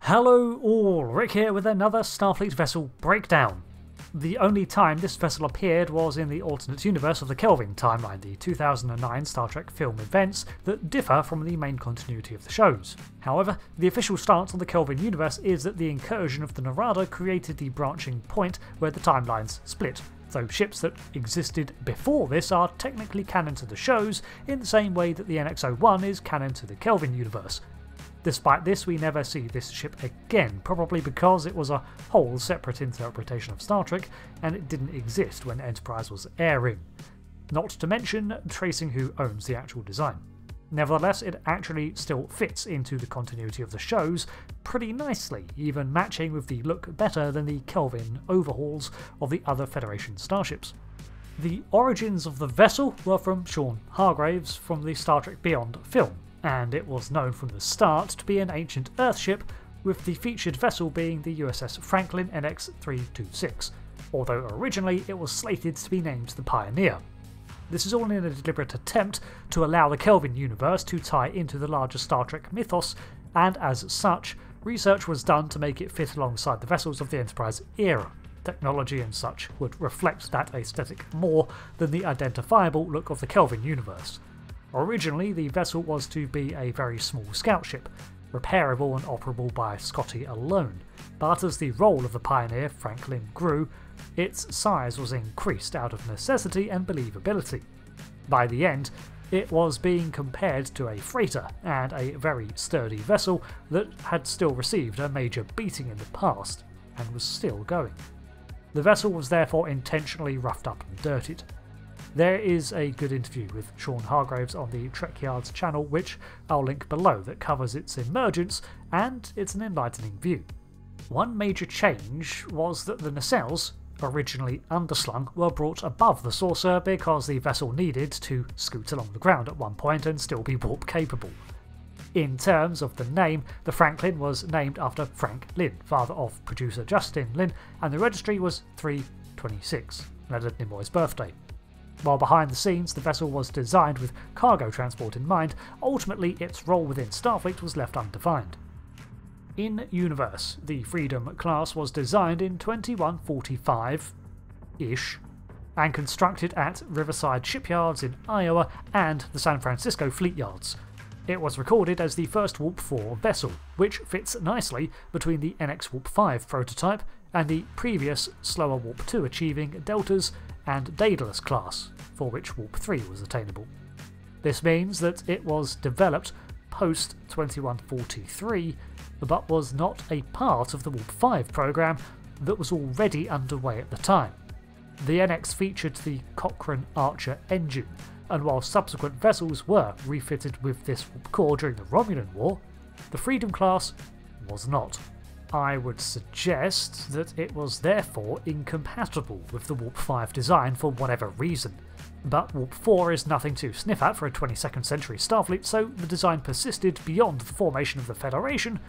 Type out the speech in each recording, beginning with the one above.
Hello all, Rick here with another Starfleet vessel breakdown. The only time this vessel appeared was in the alternate universe of the Kelvin timeline, the 2009 Star Trek film events that differ from the main continuity of the shows. However, the official stance on the Kelvin universe is that the incursion of the Narada created the branching point where the timelines split, though ships that existed before this are technically canon to the shows in the same way that the NX-01 is canon to the Kelvin universe. Despite this, we never see this ship again, probably because it was a whole separate interpretation of Star Trek and it didn't exist when Enterprise was airing. Not to mention tracing who owns the actual design. Nevertheless, it actually still fits into the continuity of the shows pretty nicely, even matching with the look better than the Kelvin overhauls of the other Federation starships. The origins of the vessel were from Sean Hargreaves from the Star Trek Beyond film, and it was known from the start to be an ancient Earthship, with the featured vessel being the USS Franklin NX-326, although originally it was slated to be named the Pioneer. This is all in a deliberate attempt to allow the Kelvin universe to tie into the larger Star Trek mythos, and as such, research was done to make it fit alongside the vessels of the Enterprise era. Technology and such would reflect that aesthetic more than the identifiable look of the Kelvin universe. Originally, the vessel was to be a very small scout ship, repairable and operable by Scotty alone, but as the role of the Pioneer Franklin grew, its size was increased out of necessity and believability. By the end, it was being compared to a freighter and a very sturdy vessel that had still received a major beating in the past, and was still going. The vessel was therefore intentionally roughed up and dirtied. There is a good interview with Sean Hargreaves on the Trek Yards channel, which I'll link below, that covers its emergence, and it's an enlightening view. One major change was that the nacelles, originally underslung, were brought above the saucer because the vessel needed to scoot along the ground at one point and still be warp capable. In terms of the name, the Franklin was named after Frank Lin, father of producer Justin Lin, and the registry was 326, Leonard Nimoy's birthday. While behind the scenes the vessel was designed with cargo transport in mind, ultimately its role within Starfleet was left undefined. In universe, the Freedom class was designed in 2145-ish and constructed at Riverside shipyards in Iowa and the San Francisco fleet yards. It was recorded as the first Warp 4 vessel, which fits nicely between the NX Warp 5 prototype and the previous slower Warp 2 achieving Deltas and Daedalus class, for which Warp 3 was attainable. This means that it was developed post 2143, but was not a part of the Warp 5 program that was already underway at the time. The NX featured the Cochrane Archer engine, and while subsequent vessels were refitted with this warp core during the Romulan War, the Freedom class was not. I would suggest that it was therefore incompatible with the Warp 5 design for whatever reason, but Warp 4 is nothing to sniff at for a 22nd century Starfleet, so the design persisted beyond the formation of the Federation,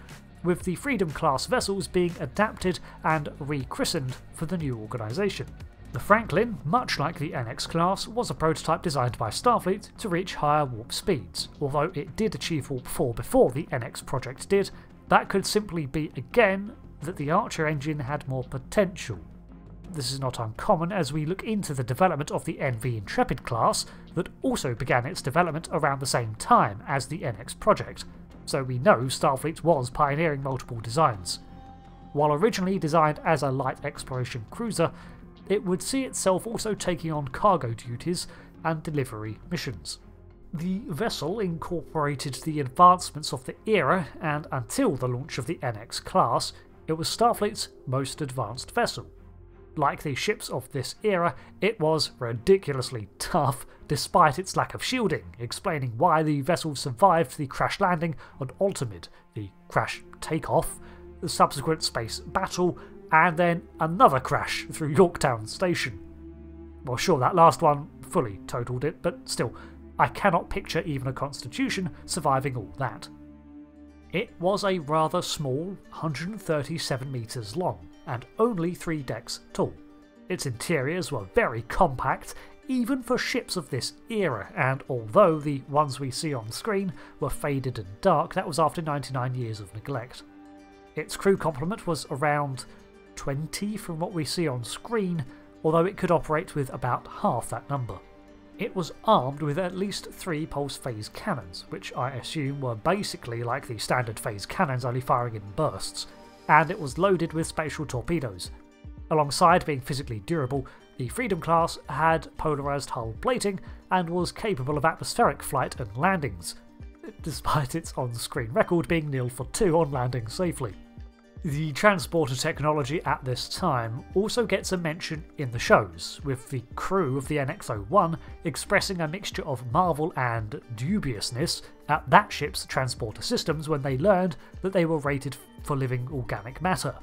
with the Freedom class vessels being adapted and rechristened for the new organisation. The Franklin, much like the NX class, was a prototype designed by Starfleet to reach higher warp speeds. Although it did achieve Warp 4 before the NX project did, that could simply be again that the Archer engine had more potential. This is not uncommon as we look into the development of the NV Intrepid class that also began its development around the same time as the NX project, so we know Starfleet was pioneering multiple designs. While originally designed as a light exploration cruiser, it would see itself also taking on cargo duties and delivery missions. The vessel incorporated the advancements of the era, and until the launch of the NX class, it was Starfleet's most advanced vessel. Like the ships of this era, it was ridiculously tough despite its lack of shielding, explaining why the vessel survived the crash landing on Altamid, the crash takeoff, the subsequent space battle, and then another crash through Yorktown Station. Well, sure, that last one fully totaled it, but still, I cannot picture even a Constitution surviving all that. It was a rather small, 137 metres long, and only 3 decks tall. Its interiors were very compact, even for ships of this era, and although the ones we see on screen were faded and dark, that was after 99 years of neglect. Its crew complement was around 20 from what we see on screen, although it could operate with about half that number. It was armed with at least 3 pulse phase cannons, which I assume were basically like the standard phase cannons, only firing in bursts, and it was loaded with spatial torpedoes. Alongside being physically durable, the Freedom class had polarised hull plating and was capable of atmospheric flight and landings, despite its on-screen record being 0-for-2 on landing safely. The transporter technology at this time also gets a mention in the shows, with the crew of the NX-01 expressing a mixture of marvel and dubiousness at that ship's transporter systems when they learned that they were rated for living organic matter.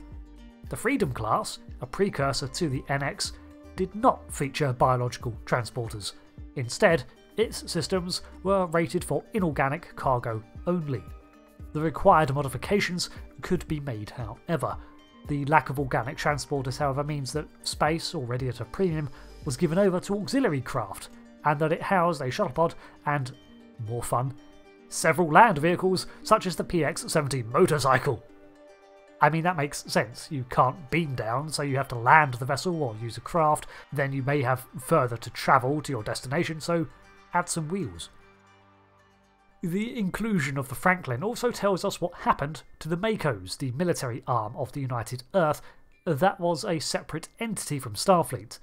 The Freedom class, a precursor to the NX, did not feature biological transporters. Instead, its systems were rated for inorganic cargo only. The required modifications could be made, however. The lack of organic transporters, however, means that space, already at a premium, was given over to auxiliary craft, and that it housed a shuttlepod and, more fun, several land vehicles such as the PX-70 motorcycle. I mean, that makes sense. You can't beam down, so you have to land the vessel or use a craft, then you may have further to travel to your destination, so add some wheels. The inclusion of the Franklin also tells us what happened to the MACOs, the military arm of the United Earth, that was a separate entity from Starfleet.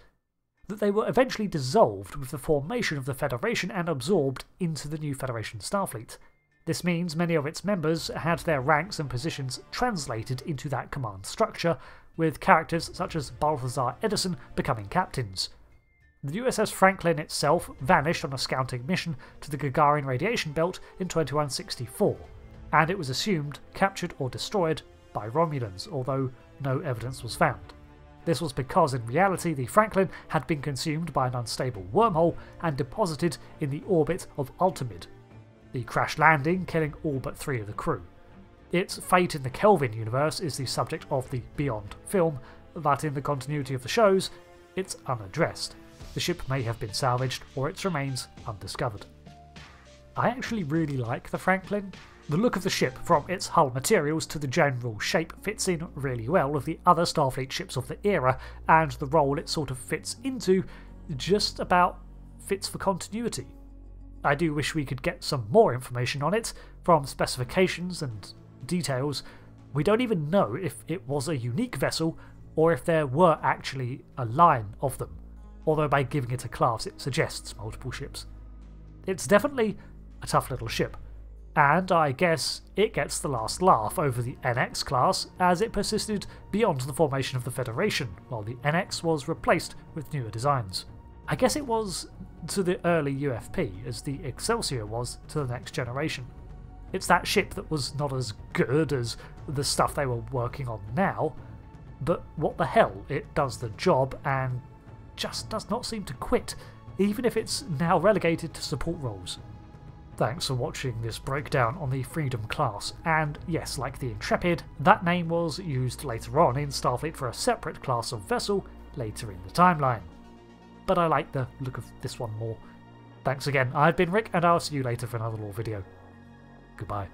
That they were eventually dissolved with the formation of the Federation and absorbed into the new Federation Starfleet. This means many of its members had their ranks and positions translated into that command structure, with characters such as Balthazar Edison becoming captains. The USS Franklin itself vanished on a scouting mission to the Gagarin radiation belt in 2164, and it was assumed captured or destroyed by Romulans, although no evidence was found. This was because in reality the Franklin had been consumed by an unstable wormhole and deposited in the orbit of Altamid, the crash landing killing all but 3 of the crew. Its fate in the Kelvin universe is the subject of the Beyond film, but in the continuity of the shows, it's unaddressed. The ship may have been salvaged, or its remains undiscovered. I actually really like the Franklin. The look of the ship, from its hull materials to the general shape, fits in really well with the other Starfleet ships of the era, and the role it sort of fits into just about fits for continuity. I do wish we could get some more information on it, from specifications and details. We don't even know if it was a unique vessel, or if there were actually a line of them, although by giving it a class it suggests multiple ships. It's definitely a tough little ship, and I guess it gets the last laugh over the NX class as it persisted beyond the formation of the Federation, while the NX was replaced with newer designs. I guess it was to the early UFP as the Excelsior was to the Next Generation. It's that ship that was not as good as the stuff they were working on now, but what the hell, it does the job and just does not seem to quit, even if it's now relegated to support roles. Thanks for watching this breakdown on the Freedom class, and yes, like the Intrepid, that name was used later on in Starfleet for a separate class of vessel later in the timeline. But I like the look of this one more. Thanks again, I've been Rick, and I'll see you later for another lore video. Goodbye.